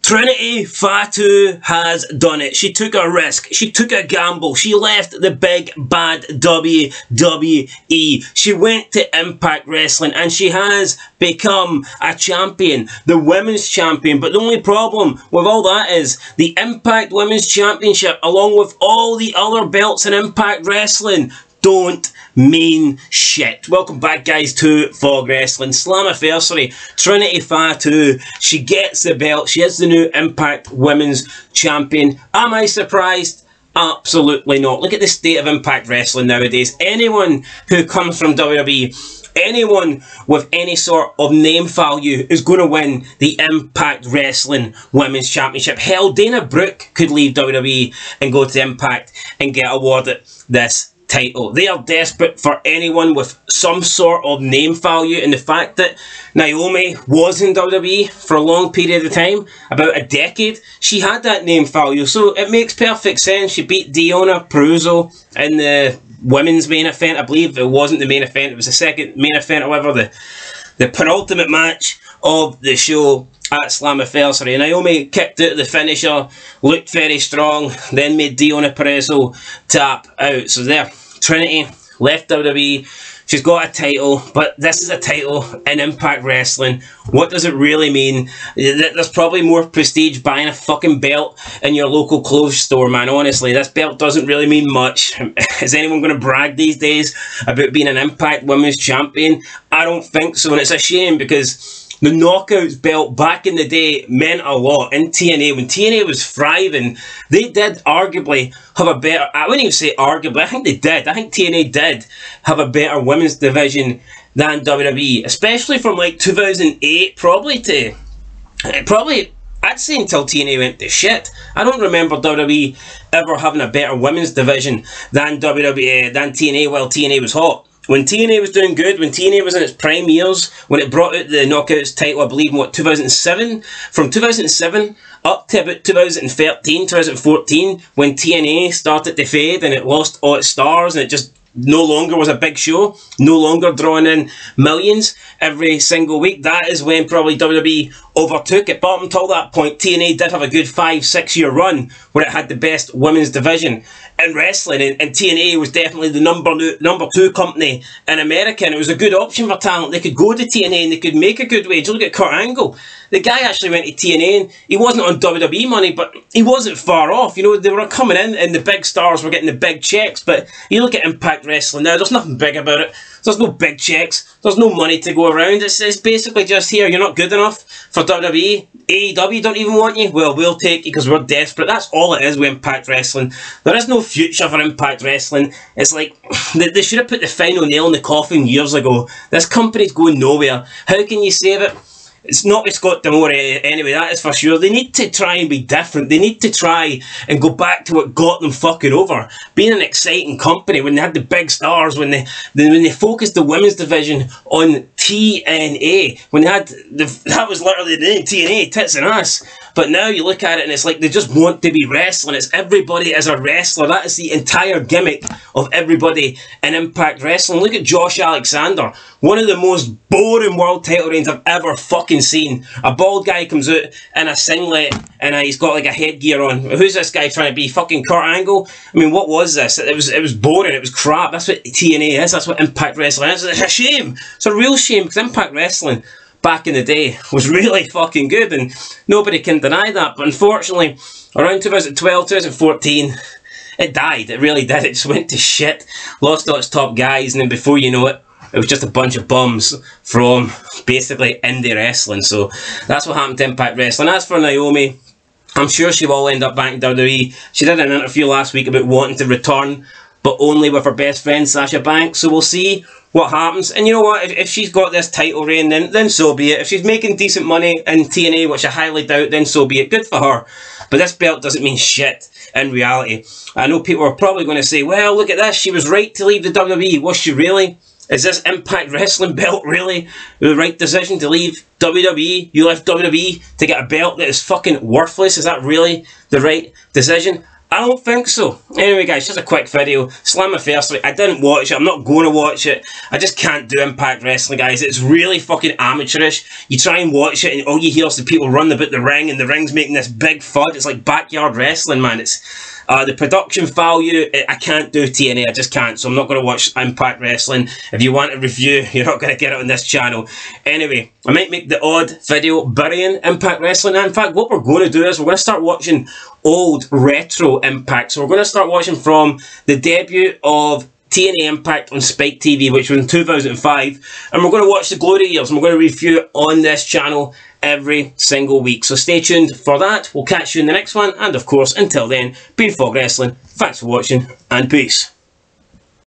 Trinity Fatu has done it. She took a risk. She took a gamble. She left the big bad WWE. She went to Impact Wrestling and she has become a champion, the women's champion. But the only problem with all that is the Impact Women's Championship, along with all the other belts in Impact Wrestling, don't mean shit. Welcome back, guys, to Fog Wrestling Slammiversary. Trinity Fatu, she gets the belt. She is the new Impact Women's Champion. Am I surprised? Absolutely not. Look at the state of Impact Wrestling nowadays. Anyone who comes from WWE, anyone with any sort of name value is going to win the Impact Wrestling Women's Championship. Hell, Dana Brooke could leave WWE and go to Impact and get awarded this title. They are desperate for anyone with some sort of name value, and the fact that Naomi was in WWE for a long period of time, about a decade, she had that name value, so it makes perfect sense. She beat Deonna Purrazzo in the women's main event. I believe it wasn't the main event, it was the second main event, however, the penultimate match of the show at Slammiversary. Naomi kicked out the finisher, looked very strong, then made Deonna Purrazzo tap out. So there, Trinity left WWE. She's got a title, but this is a title in Impact Wrestling. What does it really mean? There's probably more prestige buying a fucking belt in your local clothes store, man. Honestly, this belt doesn't really mean much. Is anyone going to brag these days about being an Impact Women's Champion? I don't think so, and it's a shame because the Knockouts belt back in the day meant a lot in TNA. When TNA was thriving, they did arguably have a better, I wouldn't even say arguably, I think they did. I think TNA did have a better women's division than WWE, especially from like 2008 probably to, I'd say until TNA went to shit. I don't remember WWE ever having a better women's division than WWE, than TNA while TNA was hot. When TNA was doing good, when TNA was in its prime years, when it brought out the Knockouts title, I believe, in what, 2007? From 2007 up to about 2013, 2014, when TNA started to fade and it lost all its stars and it just no longer was a big show, no longer drawing in millions every single week, that is when probably WWE overtook it. But up until that point, TNA did have a good 5-6 year run where it had the best women's division in wrestling, and TNA was definitely the number two company in America, and it was a good option for talent. They could go to TNA and they could make a good wage. Look at Kurt Angle. The guy actually went to TNA and he wasn't on WWE money, but he wasn't far off. You know, they were coming in and the big stars were getting the big checks, but you look at Impact Wrestling now, there's nothing big about it. There's no big checks. There's no money to go around. It's basically just here. You're not good enough for WWE. AEW don't even want you. Well, we'll take you because we're desperate. That's all it is with Impact Wrestling. There is no future for Impact Wrestling. It's like they should have put the final nail in the coffin years ago. This company's going nowhere. How can you save it? It's not with Scott D'Amore anyway, that is for sure. They need to try and be different. They need to try and go back to what got them fucking over. Being an exciting company when they had the big stars, when they focused the women's division on TNA, when they had that was literally the name, TNA, tits and ass. But now you look at it and it's like they just want to be wrestling. It's everybody as a wrestler. That is the entire gimmick of everybody in Impact Wrestling. Look at Josh Alexander. One of the most boring world title reigns I've ever fucking seen. A bald guy comes out in a singlet and he's got like a headgear on. Who's this guy trying to be? Fucking Kurt Angle? I mean, what was this? It was boring. It was crap. That's what TNA is. That's what Impact Wrestling is. It's a shame. It's a real shame because Impact Wrestling back in the day was really fucking good and nobody can deny that. But unfortunately, around 2012, 2014, it died. It really did. It just went to shit. Lost all its top guys, and then before you know it, it was just a bunch of bums from basically indie wrestling. So that's what happened to Impact Wrestling. As for Naomi, I'm sure she will end up back in WWE. She did an interview last week about wanting to return, but only with her best friend Sasha Banks. So we'll see what happens. And you know what? If she's got this title reign, then so be it. If she's making decent money in TNA, which I highly doubt, then so be it. Good for her. But this belt doesn't mean shit in reality. I know people are probably going to say, well, look at this. She was right to leave the WWE. Was she really? Is this Impact Wrestling belt really the right decision to leave WWE? You left WWE to get a belt that is fucking worthless. Is that really the right decision? I don't think so. Anyway guys, just a quick video. SLAMMIVERSARY, I didn't watch it, I'm not going to watch it. I just can't do Impact Wrestling, guys. It's really fucking amateurish. You try and watch it and all you hear is the people running about the ring and the ring's making this big thud. It's like backyard wrestling, man. It's the production value, I can't do TNA, I just can't. So I'm not going to watch Impact Wrestling. If you want a review, you're not going to get it on this channel. Anyway, I might make the odd video burying Impact Wrestling. And in fact, what we're going to do is we're going to start watching old retro Impact. So we're going to start watching from the debut of TNA Impact on Spike TV, which was in 2005, and we're going to watch the glory years, and we're going to review it on this channel every single week. So stay tuned for that. We'll catch you in the next one, and of course, until then, been Fog Wrestling. Thanks for watching, and peace.